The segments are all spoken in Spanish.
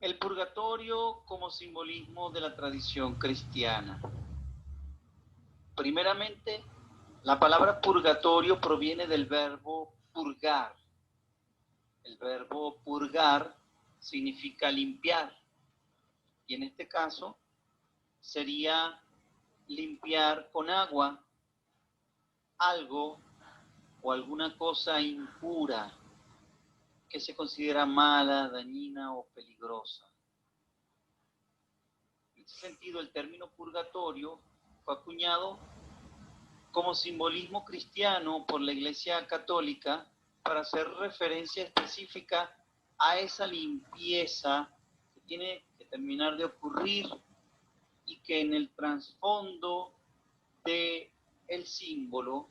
El purgatorio como simbolismo de la tradición cristiana. Primeramente, la palabra purgatorio proviene del verbo purgar. El verbo purgar significa limpiar, y en este caso sería limpiar con agua algo o alguna cosa impura que se considera mala, dañina o peligrosa. En ese sentido, el término purgatorio fue acuñado como simbolismo cristiano por la Iglesia Católica para hacer referencia específica a esa limpieza que tiene que terminar de ocurrir y que en el trasfondo del símbolo,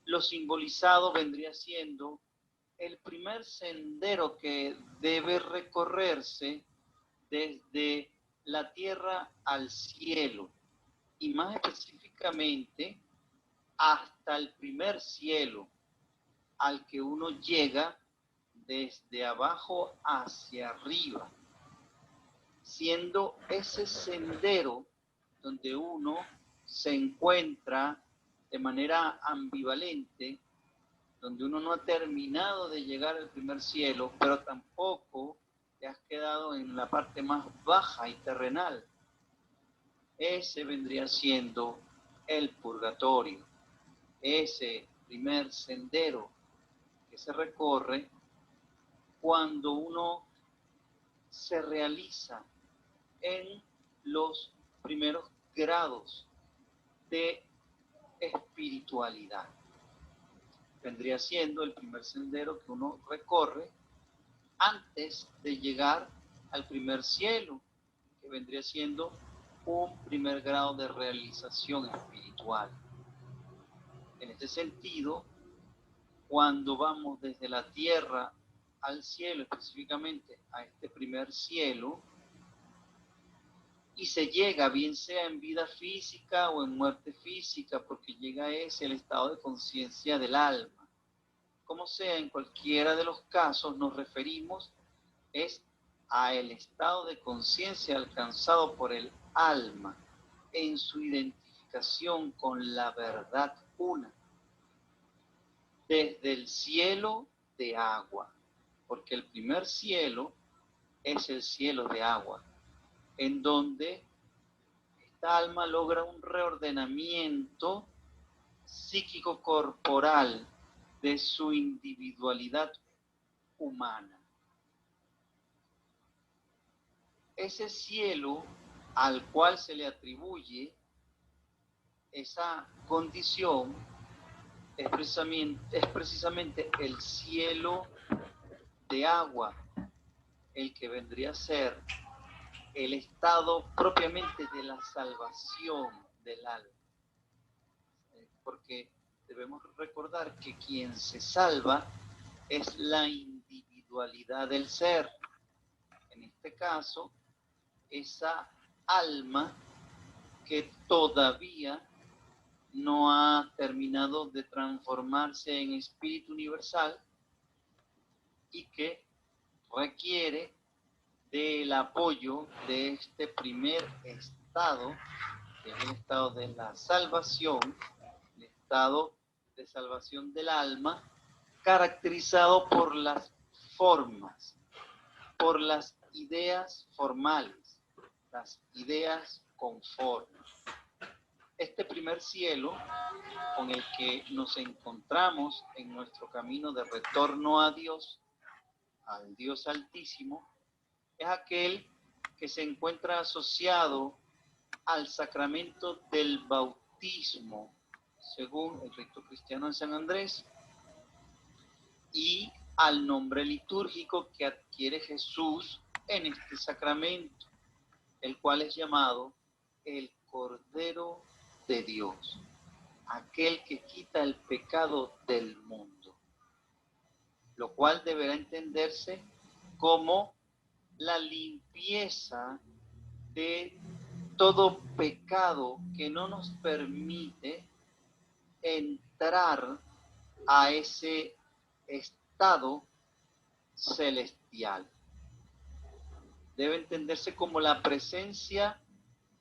lo simbolizado vendría siendo el primer sendero que debe recorrerse desde la tierra al cielo, y más específicamente hasta el primer cielo, al que uno llega desde abajo hacia arriba, siendo ese sendero donde uno se encuentra de manera ambivalente, donde uno no ha terminado de llegar al primer cielo, pero tampoco te has quedado en la parte más baja y terrenal. Ese vendría siendo el purgatorio, ese primer sendero que se recorre cuando uno se realiza en los primeros grados de espiritualidad. Vendría siendo el primer sendero que uno recorre antes de llegar al primer cielo, que vendría siendo un primer grado de realización espiritual. En este sentido, cuando vamos desde la tierra al cielo, específicamente a este primer cielo, y se llega, bien sea en vida física o en muerte física, porque llega ese el estado de conciencia del alma. Como sea, en cualquiera de los casos nos referimos es a el estado de conciencia alcanzado por el alma en su identificación con la verdad una, desde el cielo de agua, porque el primer cielo es el cielo de agua, en donde esta alma logra un reordenamiento psíquico-corporal de su individualidad humana. Ese cielo al cual se le atribuye esa condición es precisamente el cielo de agua, el que vendría a ser el estado propiamente de la salvación del alma. Porque debemos recordar que quien se salva es la individualidad del ser. En este caso, esa alma que todavía no ha terminado de transformarse en espíritu universal y que requiere del apoyo de este primer estado, que es el estado de la salvación, el estado de salvación del alma, caracterizado por las formas, por las ideas formales, las ideas conformes. Este primer cielo con el que nos encontramos en nuestro camino de retorno a Dios, al Dios Altísimo, es aquel que se encuentra asociado al sacramento del bautismo, según el rito cristiano de San Andrés, y al nombre litúrgico que adquiere Jesús en este sacramento, el cual es llamado el Cordero de Dios, aquel que quita el pecado del mundo, lo cual deberá entenderse como la limpieza de todo pecado que no nos permite entrar a ese estado celestial. debe entenderse como la presencia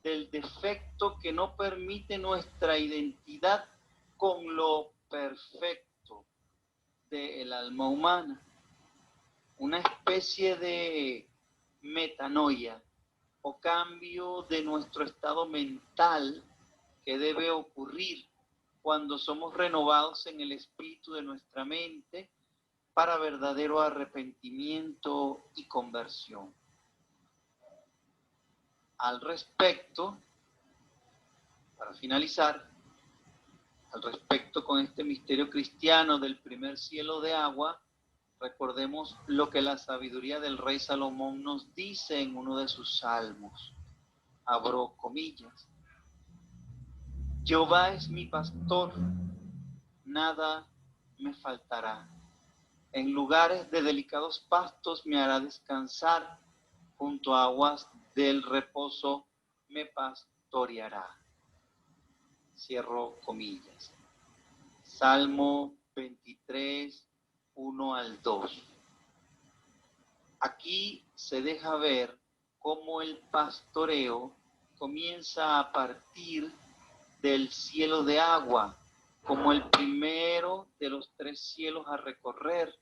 del defecto que no permite nuestra identidad con lo perfecto del alma humana. Una especie de metanoia o cambio de nuestro estado mental que debe ocurrir cuando somos renovados en el espíritu de nuestra mente para verdadero arrepentimiento y conversión. Al respecto, para finalizar, al respecto con este misterio cristiano del primer cielo de agua, recordemos lo que la sabiduría del rey Salomón nos dice en uno de sus salmos. Abro comillas. Jehová es mi pastor, nada me faltará. En lugares de delicados pastos me hará descansar, junto a aguas del reposo me pastoreará. Cierro comillas. Salmo 23, 1 al 2. Aquí se deja ver cómo el pastoreo comienza a partir del cielo de agua, como el primero de los 3 cielos a recorrer,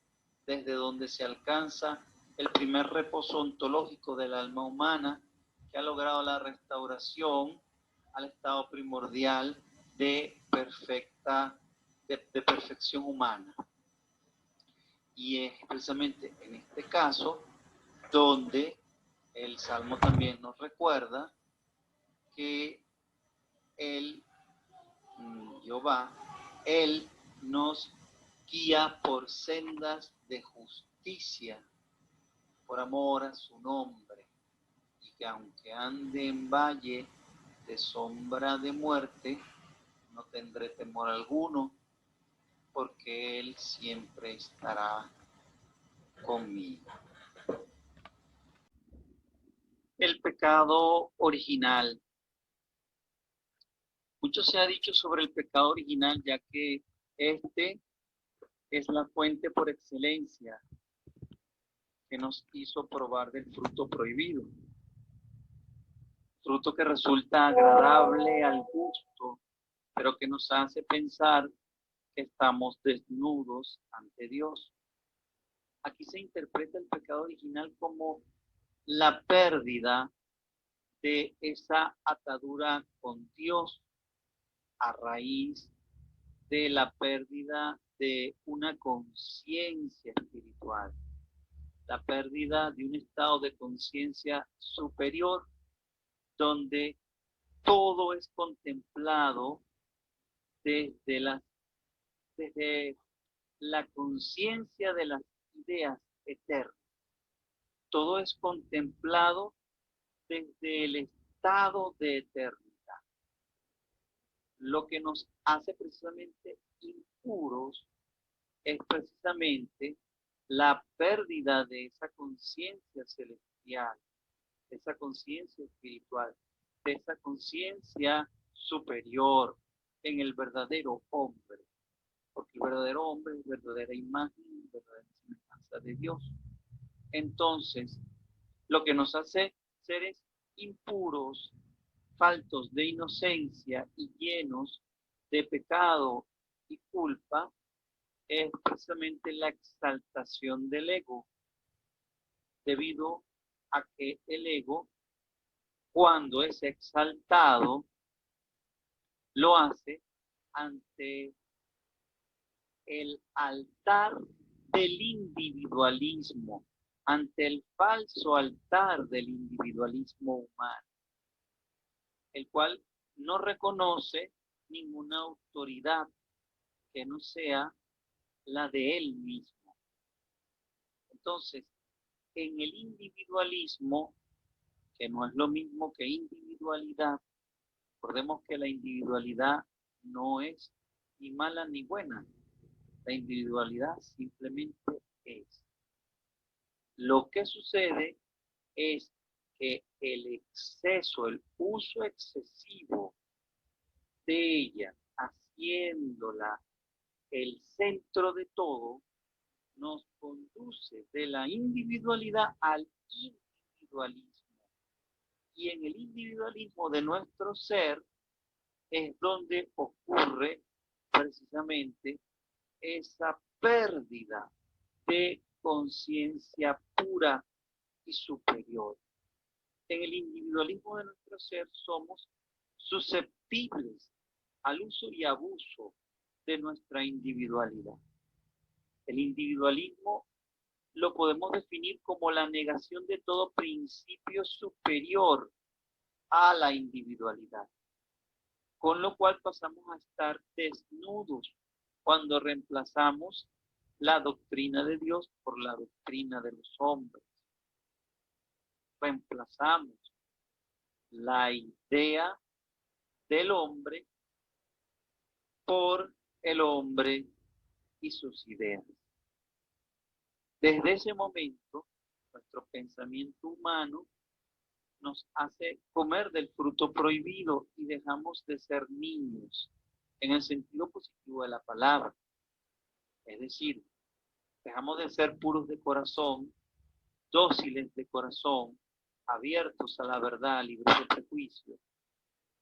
desde donde se alcanza el primer reposo ontológico del alma humana, que ha logrado la restauración al estado primordial de perfección humana. Y es precisamente en este caso donde el Salmo también nos recuerda que Jehová, Él nos guía por sendas de justicia, por amor a su nombre, y que aunque ande en valle de sombra de muerte, no tendré temor alguno, porque Él siempre estará conmigo. El pecado original. Mucho se ha dicho sobre el pecado original, ya que este es la fuente por excelencia que nos hizo probar del fruto prohibido. Fruto que resulta agradable al gusto, pero que nos hace pensar que estamos desnudos ante Dios. Aquí se interpreta el pecado original como la pérdida de esa atadura con Dios a raíz de la pérdida de una conciencia espiritual, la pérdida de un estado de conciencia superior donde todo es contemplado desde la conciencia de las ideas eternas. Todo es contemplado desde el estado de eternidad. Lo que nos hace precisamente impuros es precisamente la pérdida de esa conciencia celestial, de esa conciencia espiritual, de esa conciencia superior en el verdadero hombre, porque el verdadero hombre es verdadera imagen y verdadera semejanza de Dios. Entonces, lo que nos hace seres impuros, faltos de inocencia y llenos de pecado y culpa es precisamente la exaltación del ego, debido a que el ego, cuando es exaltado, lo hace ante el altar del individualismo, ante el falso altar del individualismo humano, el cual no reconoce ninguna autoridad que no sea la de él mismo. Entonces, en el individualismo, que no es lo mismo que individualidad, recordemos que la individualidad no es ni mala ni buena. La individualidad simplemente es. Lo que sucede es que el exceso, el uso excesivo de ella, haciéndola el centro de todo, nos conduce de la individualidad al individualismo. Y en el individualismo de nuestro ser es donde ocurre precisamente esa pérdida de conciencia pura y superior. En el individualismo de nuestro ser somos susceptibles al uso y abuso de nuestra individualidad. El individualismo lo podemos definir como la negación de todo principio superior a la individualidad, con lo cual pasamos a estar desnudos cuando reemplazamos la doctrina de Dios por la doctrina de los hombres. Reemplazamos la idea del hombre por el hombre y sus ideas. Desde ese momento, nuestro pensamiento humano nos hace comer del fruto prohibido y dejamos de ser niños en el sentido positivo de la palabra. Es decir, dejamos de ser puros de corazón, dóciles de corazón, abiertos a la verdad, libres de prejuicio,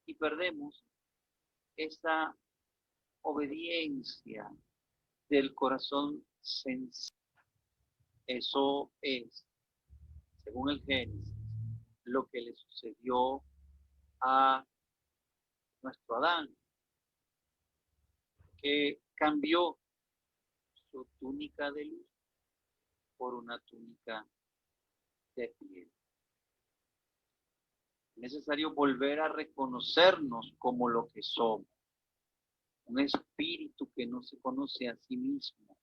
y perdemos esa obediencia del corazón sensible. Eso es, según el Génesis, lo que le sucedió a nuestro Adán, que cambió su túnica de luz por una túnica de piel. Es necesario volver a reconocernos como lo que somos, un espíritu que no se conoce a sí mismo.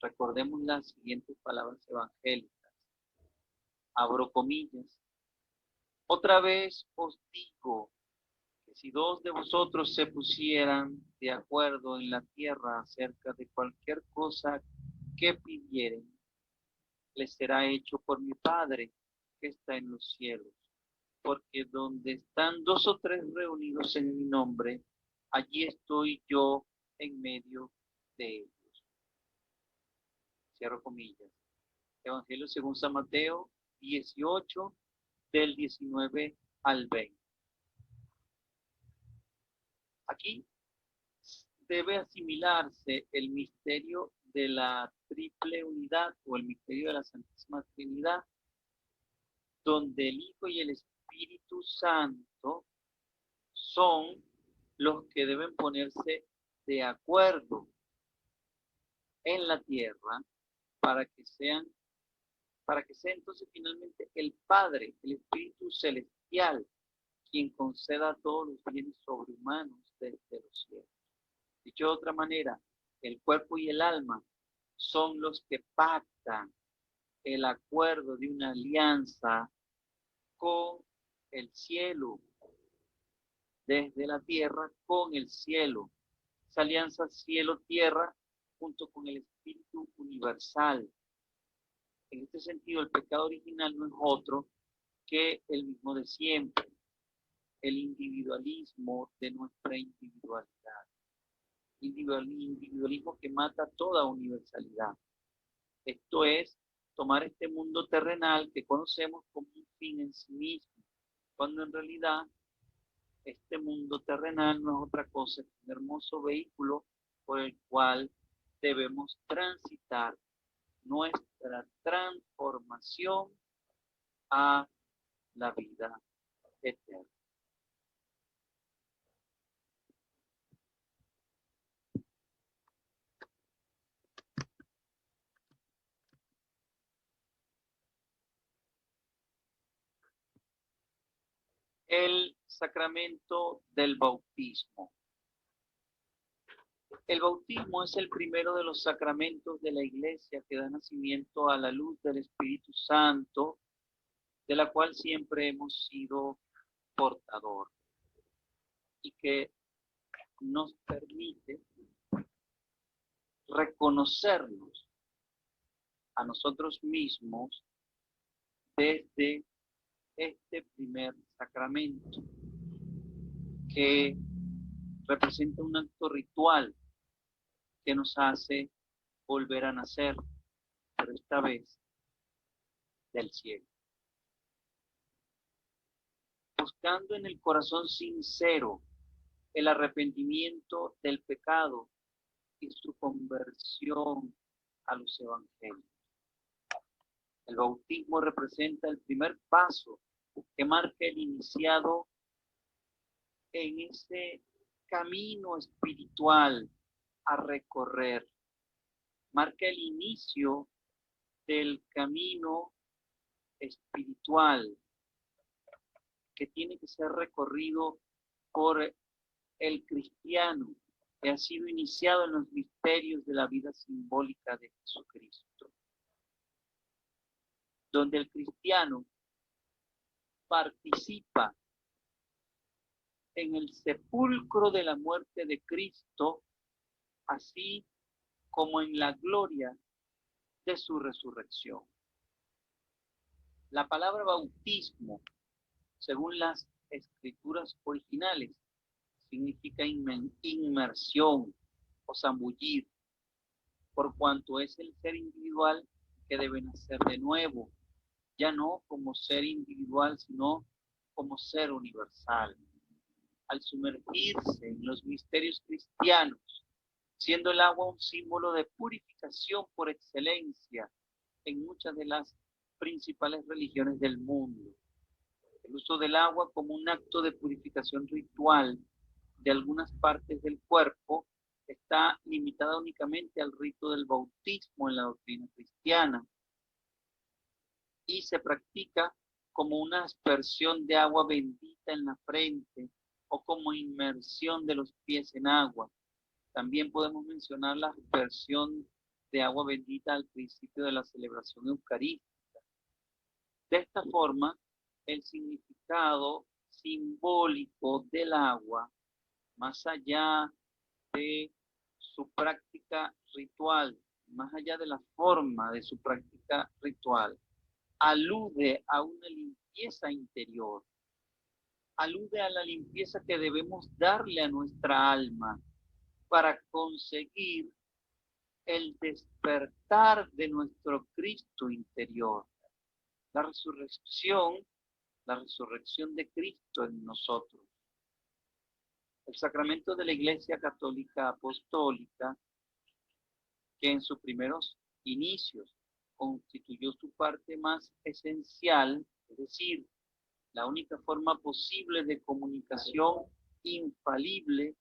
Recordemos las siguientes palabras evangélicas. Abro comillas. Otra vez os digo que si dos de vosotros se pusieran de acuerdo en la tierra acerca de cualquier cosa que pidieren, les será hecho por mi Padre que está en los cielos. Porque donde están dos o tres reunidos en mi nombre, allí estoy yo en medio de ellos. Cierro comillas. Evangelio según San Mateo 18, del 19 al 20. Aquí debe asimilarse el misterio de la triple unidad o el misterio de la Santísima Trinidad, donde el Hijo y el Espíritu Santo son los que deben ponerse de acuerdo en la tierra para que sea entonces finalmente el Padre, el Espíritu Celestial, quien conceda todos los bienes sobrehumanos desde los cielos. Dicho de otra manera, el cuerpo y el alma son los que pactan el acuerdo de una alianza con el cielo, desde la tierra con el cielo. Esa alianza cielo-tierra junto con el Espíritu universal. En este sentido, el pecado original no es otro que el mismo de siempre, el individualismo de nuestra individualidad. Individualismo que mata toda universalidad. Esto es tomar este mundo terrenal que conocemos como un fin en sí mismo, cuando en realidad este mundo terrenal no es otra cosa que un hermoso vehículo por el cual debemos transitar nuestra transformación a la vida eterna. El sacramento del bautismo. El bautismo es el primero de los sacramentos de la Iglesia que da nacimiento a la luz del Espíritu Santo, de la cual siempre hemos sido portador y que nos permite reconocernos a nosotros mismos desde este primer sacramento, que representa un acto ritual que nos hace volver a nacer, pero esta vez del cielo. buscando en el corazón sincero el arrepentimiento del pecado y su conversión a los evangelios. El bautismo representa el primer paso que marca el iniciado en ese camino espiritual a recorrer. Marca el inicio del camino espiritual que tiene que ser recorrido por el cristiano que ha sido iniciado en los misterios de la vida simbólica de Jesucristo, donde el cristiano participa en el sepulcro de la muerte de Cristo, así como en la gloria de su resurrección. La palabra bautismo, según las escrituras originales, significa inmersión o zambullir, por cuanto es el ser individual que debe nacer de nuevo, ya no como ser individual, sino como ser universal. Al sumergirse en los misterios cristianos, siendo el agua un símbolo de purificación por excelencia en muchas de las principales religiones del mundo. El uso del agua como un acto de purificación ritual de algunas partes del cuerpo está limitada únicamente al rito del bautismo en la doctrina cristiana y se practica como una aspersión de agua bendita en la frente o como inmersión de los pies en agua. También podemos mencionar la aspersión de agua bendita al principio de la celebración eucarística. De esta forma, el significado simbólico del agua, más allá de su práctica ritual, más allá de la forma de su práctica ritual, alude a una limpieza interior, alude a la limpieza que debemos darle a nuestra alma para conseguir el despertar de nuestro Cristo interior, la resurrección de Cristo en nosotros. El sacramento de la Iglesia Católica Apostólica, que en sus primeros inicios constituyó su parte más esencial, es decir, la única forma posible de comunicación infalible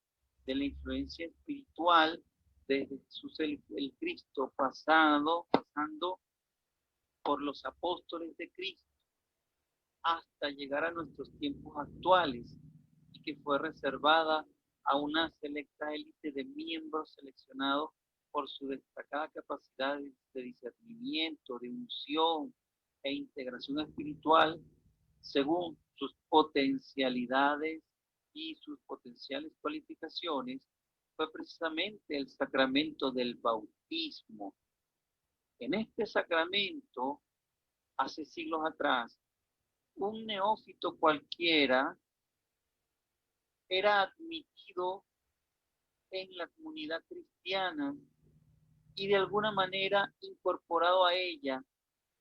de la influencia espiritual desde Jesús el Cristo pasando por los apóstoles de Cristo hasta llegar a nuestros tiempos actuales, y que fue reservada a una selecta élite de miembros seleccionados por su destacada capacidad de discernimiento, de unción e integración espiritual según sus potencialidades y sus potenciales cualificaciones, fue precisamente el sacramento del bautismo. En este sacramento, hace siglos atrás, un neófito cualquiera era admitido en la comunidad cristiana y de alguna manera incorporado a ella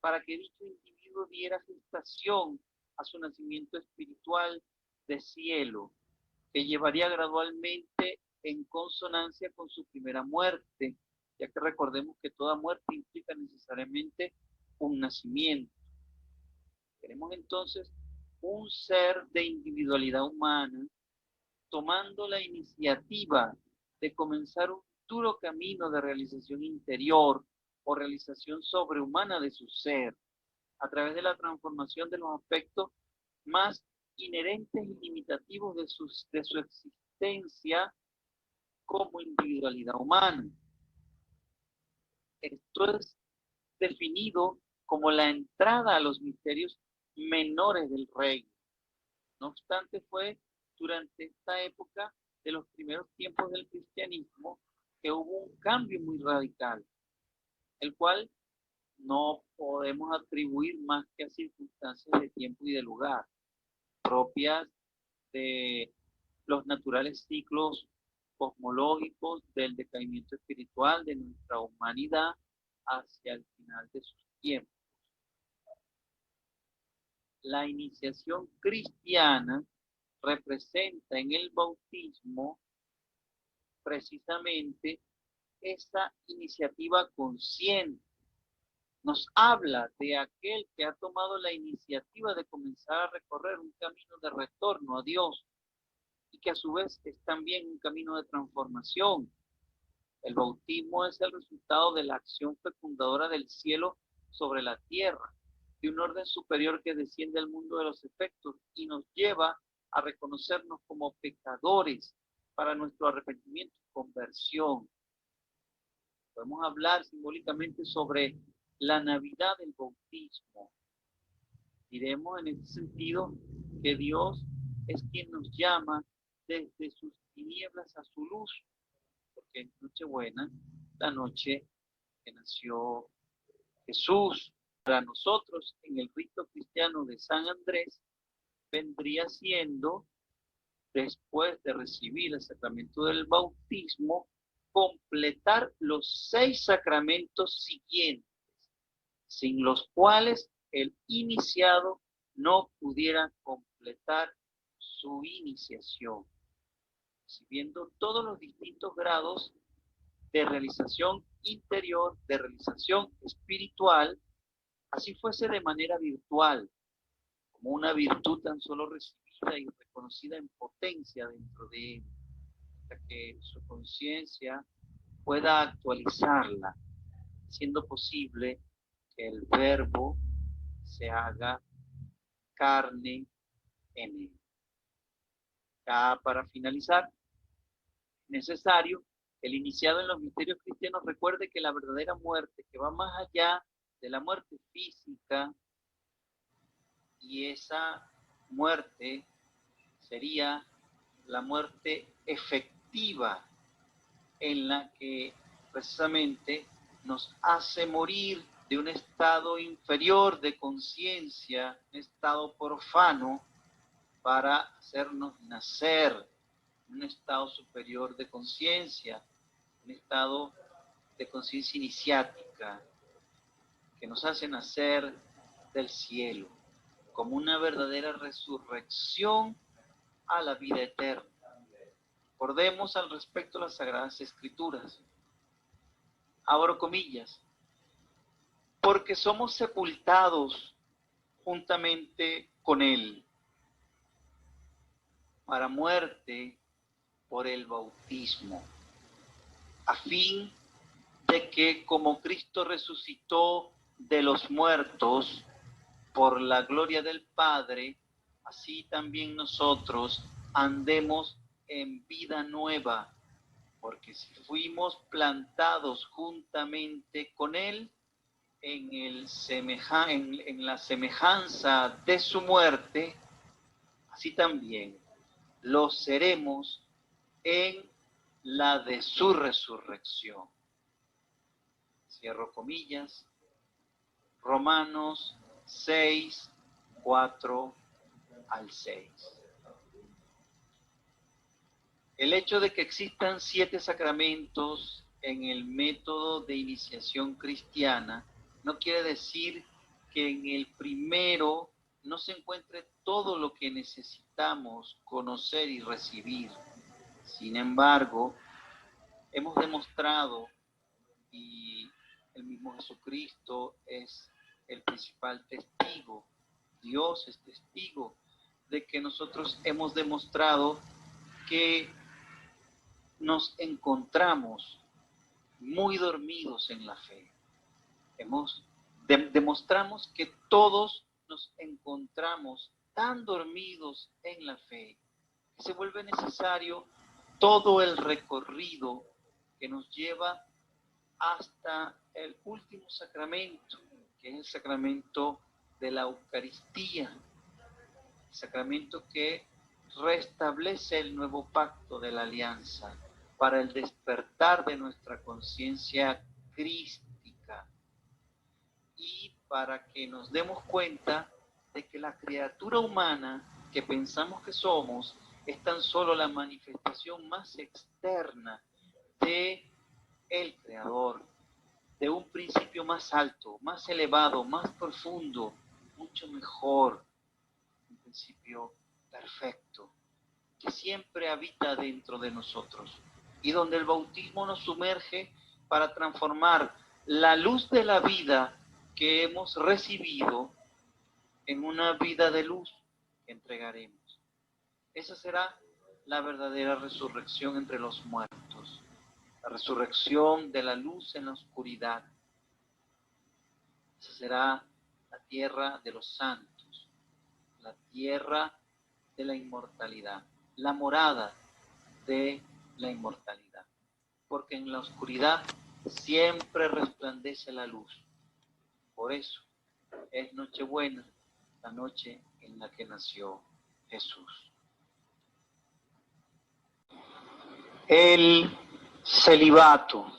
para que dicho individuo diera gestación a su nacimiento espiritual de cielo, que llevaría gradualmente en consonancia con su primera muerte, ya que recordemos que toda muerte implica necesariamente un nacimiento. Tenemos entonces un ser de individualidad humana tomando la iniciativa de comenzar un duro camino de realización interior o realización sobrehumana de su ser, a través de la transformación de los aspectos más inherentes y limitativos de su existencia como individualidad humana. Esto es definido como la entrada a los misterios menores del reino. No obstante, fue durante esta época de los primeros tiempos del cristianismo que hubo un cambio muy radical, el cual no podemos atribuir más que a circunstancias de tiempo y de lugar, propias de los naturales ciclos cosmológicos del decaimiento espiritual de nuestra humanidad hacia el final de sus tiempos. la iniciación cristiana representa en el bautismo precisamente esta iniciativa consciente. Nos habla de aquel que ha tomado la iniciativa de comenzar a recorrer un camino de retorno a Dios y que a su vez es también un camino de transformación. El bautismo es el resultado de la acción fecundadora del cielo sobre la tierra, de un orden superior que desciende al mundo de los efectos y nos lleva a reconocernos como pecadores para nuestro arrepentimiento y conversión. Podemos hablar simbólicamente sobre la Navidad del bautismo. Diremos en este sentido que Dios es quien nos llama desde sus tinieblas a su luz, porque es Nochebuena, la noche que nació Jesús. Para nosotros, en el rito cristiano de San Andrés, vendría siendo, después de recibir el sacramento del bautismo, completar los 6 sacramentos siguientes, sin los cuales el iniciado no pudiera completar su iniciación, recibiendo todos los distintos grados de realización interior, de realización espiritual, así fuese de manera virtual, como una virtud tan solo recibida y reconocida en potencia dentro de él, hasta que su conciencia pueda actualizarla, siendo posible que el verbo se haga carne en él. Ya para finalizar, es necesario que el iniciado en los misterios cristianos recuerde que la verdadera muerte, que va más allá de la muerte física, y esa muerte sería la muerte efectiva, en la que precisamente nos hace morir de un estado inferior de conciencia, un estado profano, para hacernos nacer en un estado superior de conciencia, un estado de conciencia iniciática, que nos hace nacer del cielo, como una verdadera resurrección a la vida eterna. Recordemos al respecto las Sagradas Escrituras. Abro comillas. Porque somos sepultados juntamente con Él para muerte por el bautismo, a fin de que como Cristo resucitó de los muertos por la gloria del Padre, así también nosotros andemos en vida nueva, porque si fuimos plantados juntamente con Él en la semejanza de su muerte, así también lo seremos en la de su resurrección. Cierro comillas. Romanos 6, 4 al 6. El hecho de que existan 7 sacramentos en el método de iniciación cristiana no quiere decir que en el primero no se encuentre todo lo que necesitamos conocer y recibir. Sin embargo, hemos demostrado, y el mismo Jesucristo es el principal testigo, Dios es testigo, de que nosotros hemos demostrado que nos encontramos muy dormidos en la fe. Demostramos que todos nos encontramos tan dormidos en la fe que se vuelve necesario todo el recorrido que nos lleva hasta el último sacramento, que es el sacramento de la Eucaristía, el sacramento que restablece el nuevo pacto de la alianza para el despertar de nuestra conciencia crística y para que nos demos cuenta de que la criatura humana que pensamos que somos es tan solo la manifestación más externa de el Creador, de un principio más alto, más elevado, más profundo, mucho mejor, principio perfecto que siempre habita dentro de nosotros y donde el bautismo nos sumerge para transformar la luz de la vida que hemos recibido en una vida de luz que entregaremos. Esa será la verdadera resurrección entre los muertos, la resurrección de la luz en la oscuridad. Esa será la tierra de los santos, la tierra de la inmortalidad, la morada de la inmortalidad. Porque en la oscuridad siempre resplandece la luz. Por eso es Nochebuena, la noche en la que nació Jesús. El celibato.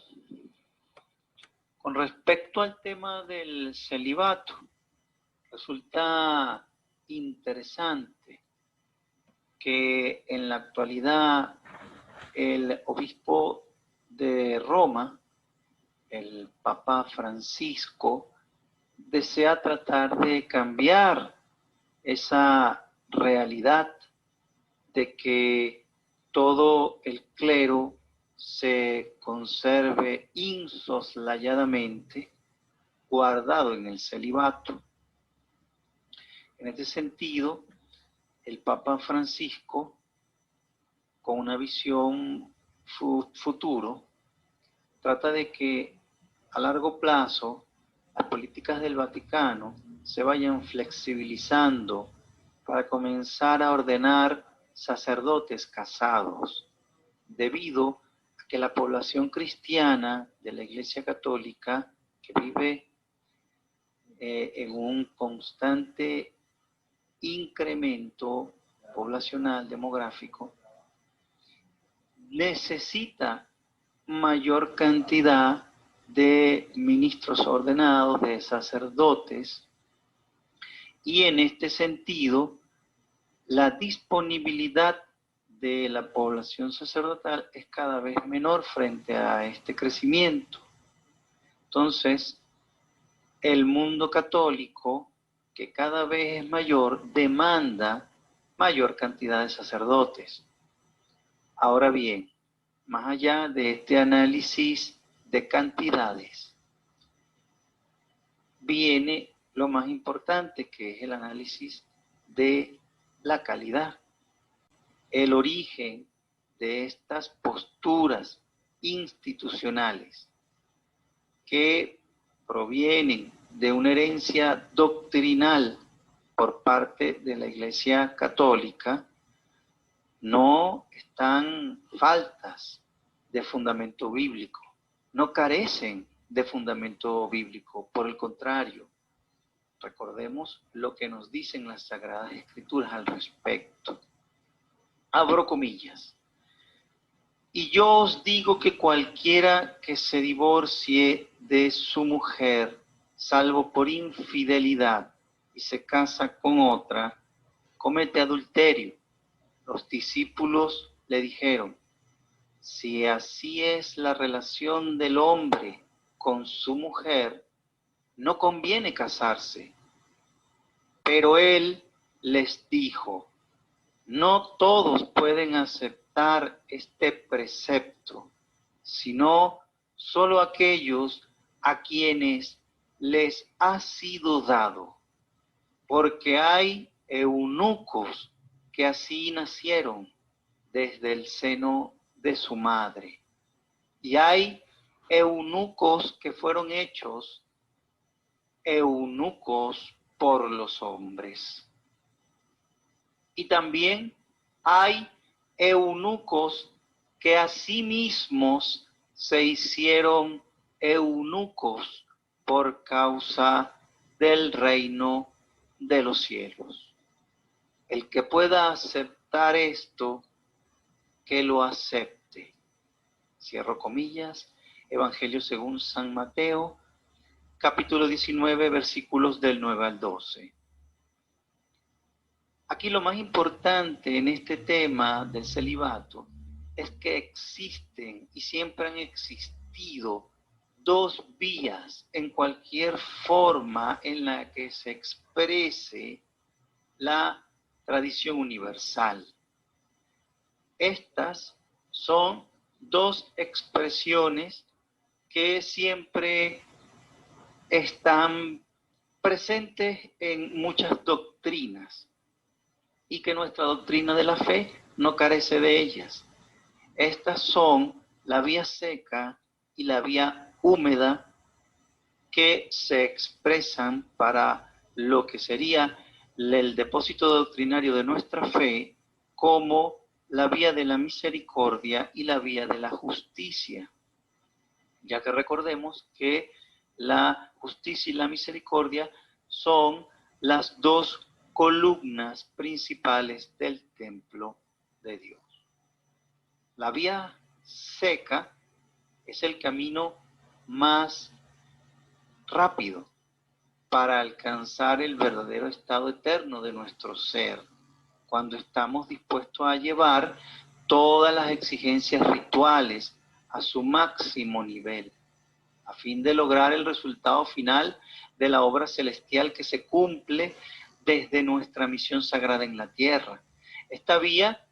Con respecto al tema del celibato, resulta interesante que en la actualidad el obispo de Roma, el Papa Francisco, desea tratar de cambiar esa realidad de que todo el clero se conserve insoslayadamente guardado en el celibato. En este sentido, el Papa Francisco, con una visión futuro, trata de que a largo plazo las políticas del Vaticano se vayan flexibilizando para comenzar a ordenar sacerdotes casados, debido a que la población cristiana de la Iglesia Católica, que vive en un constante incremento poblacional demográfico, necesita mayor cantidad de ministros ordenados, de sacerdotes, y en este sentido, la disponibilidad de la población sacerdotal es cada vez menor frente a este crecimiento. Entonces, el mundo católico, que cada vez es mayor, demanda mayor cantidad de sacerdotes. Ahora bien, más allá de este análisis de cantidades, viene lo más importante, que es el análisis de la calidad. El origen de estas posturas institucionales que provienen de una herencia doctrinal por parte de la Iglesia Católica no están faltas de fundamento bíblico, no carecen de fundamento bíblico, por el contrario, recordemos lo que nos dicen las Sagradas Escrituras al respecto. Abro comillas. Y yo os digo que cualquiera que se divorcie de su mujer, salvo por infidelidad, y se casa con otra, comete adulterio. Los discípulos le dijeron, si así es la relación del hombre con su mujer, no conviene casarse. Pero él les dijo, no todos pueden aceptar este precepto, sino solo aquellos a quienes les ha sido dado, porque hay eunucos que así nacieron desde el seno de su madre, y hay eunucos que fueron hechos eunucos por los hombres. Y también hay eunucos que a sí mismos se hicieron eunucos por causa del reino de los cielos. El que pueda aceptar esto, que lo acepte. Cierro comillas, Evangelio según San Mateo, capítulo 19, versículos del 9 al 12. Aquí lo más importante en este tema del celibato es que existen y siempre han existido dos vías en cualquier forma en la que se exprese la tradición universal. Estas son dos expresiones que siempre están presentes en muchas doctrinas y que nuestra doctrina de la fe no carece de ellas. Estas son la vía seca y la vía húmeda que se expresan para lo que sería el depósito doctrinario de nuestra fe como la vía de la misericordia y la vía de la justicia, ya que recordemos que la justicia y la misericordia son las dos columnas principales del templo de Dios. La vía seca es el camino más rápido para alcanzar el verdadero estado eterno de nuestro ser, cuando estamos dispuestos a llevar todas las exigencias rituales a su máximo nivel, a fin de lograr el resultado final de la obra celestial que se cumple desde nuestra misión sagrada en la tierra. Esta vía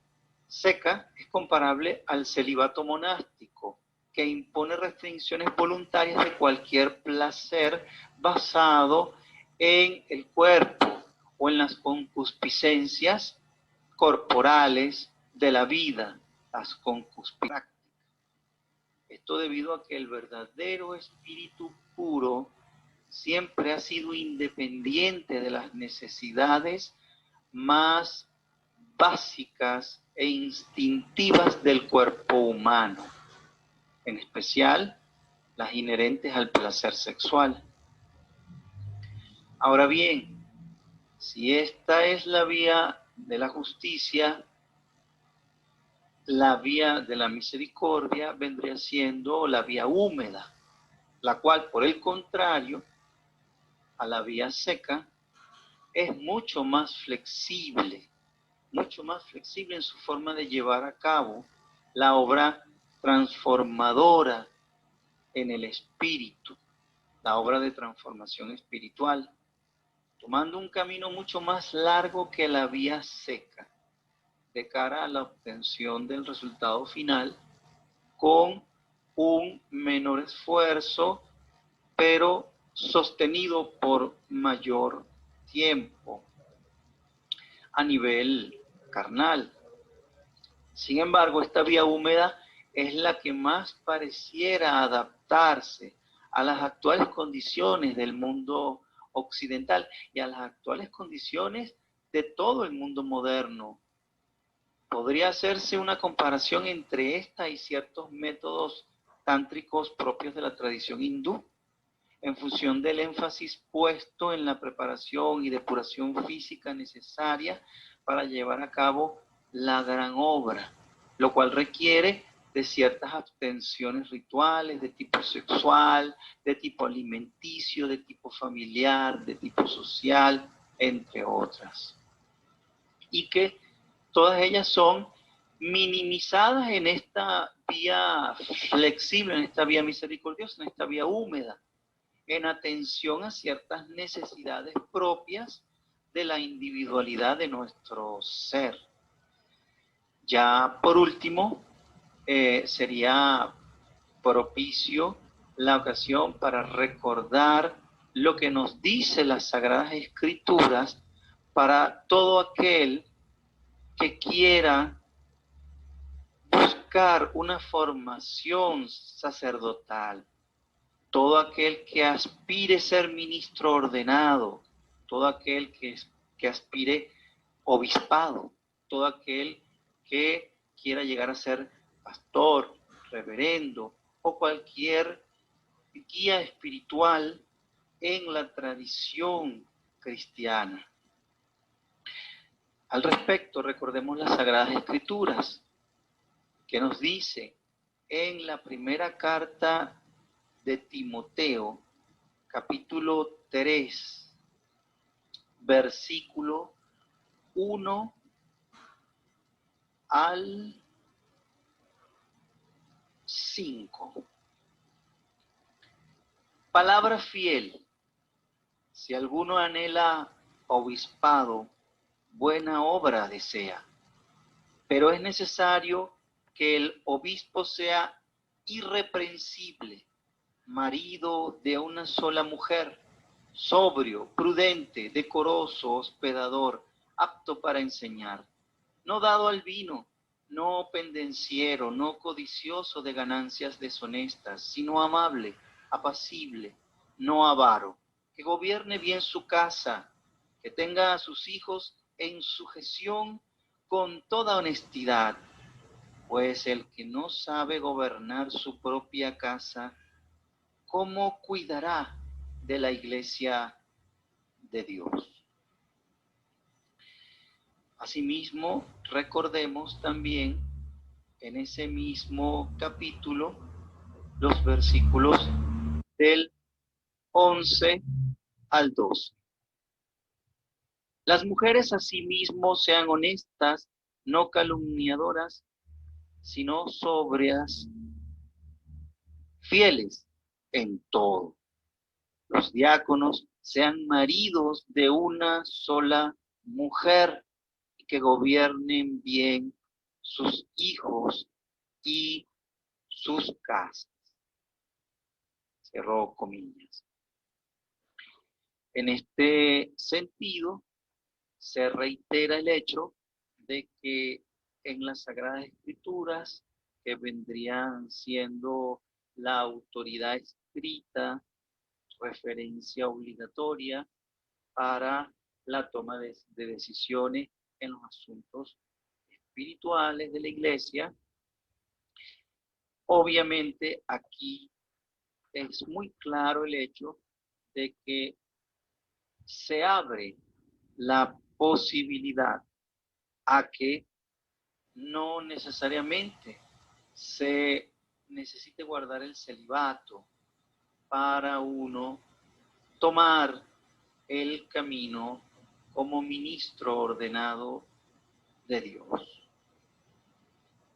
seca es comparable al celibato monástico, que impone restricciones voluntarias de cualquier placer basado en el cuerpo o en las concupiscencias corporales de la vida, las concupiscencias. Esto debido a que el verdadero espíritu puro siempre ha sido independiente de las necesidades más básicas e instintivas del cuerpo humano, en especial las inherentes al placer sexual. Ahora bien, si esta es la vía de la justicia, la vía de la misericordia vendría siendo la vía húmeda, la cual, por el contrario, a la vía seca, es mucho más flexible en su forma de llevar a cabo la obra transformadora en el espíritu, la obra de transformación espiritual, tomando un camino mucho más largo que la vía seca, de cara a la obtención del resultado final, con un menor esfuerzo, pero sostenido por mayor tiempo a nivel carnal. Sin embargo, esta vía húmeda es la que más pareciera adaptarse a las actuales condiciones del mundo occidental y a las actuales condiciones de todo el mundo moderno. Podría hacerse una comparación entre esta y ciertos métodos tántricos propios de la tradición hindú, en función del énfasis puesto en la preparación y depuración física necesaria para llevar a cabo la gran obra, lo cual requiere de ciertas abstenciones rituales de tipo sexual, de tipo alimenticio, de tipo familiar, de tipo social, entre otras. Y que todas ellas son minimizadas en esta vía flexible, en esta vía misericordiosa, en esta vía húmeda, en atención a ciertas necesidades propias de la individualidad de nuestro ser. Ya por último, sería propicio la ocasión para recordar lo que nos dice las Sagradas Escrituras para todo aquel que quiera buscar una formación sacerdotal, todo aquel que aspire a ser ministro ordenado, todo aquel que aspire obispado, todo aquel que quiera llegar a ser pastor, reverendo o cualquier guía espiritual en la tradición cristiana. Al respecto, recordemos las Sagradas Escrituras, que nos dice en la primera carta de Timoteo, capítulo 3, versículo 1 al 5. Palabra fiel: si alguno anhela obispado, buena obra desea. Pero es necesario que el obispo sea irreprensible, marido de una sola mujer, sobrio, prudente, decoroso, hospedador, apto para enseñar, no dado al vino, no pendenciero, no codicioso de ganancias deshonestas, sino amable, apacible, no avaro, que gobierne bien su casa, que tenga a sus hijos en sujeción con toda honestidad, pues el que no sabe gobernar su propia casa, ¿cómo cuidará de la iglesia de Dios? Asimismo, recordemos también en ese mismo capítulo los versículos del 11 al 12. Las mujeres asimismo sean honestas, no calumniadoras, sino sobrias, fieles en todo. Los diáconos sean maridos de una sola mujer y que gobiernen bien sus hijos y sus casas. Cerró comillas. En este sentido, se reitera el hecho de que en las Sagradas Escrituras, que vendrían siendo la autoridad escrita, referencia obligatoria para la toma de decisiones en los asuntos espirituales de la iglesia, obviamente aquí es muy claro el hecho de que se abre la posibilidad a que no necesariamente se necesite guardar el celibato para uno tomar el camino como ministro ordenado de Dios.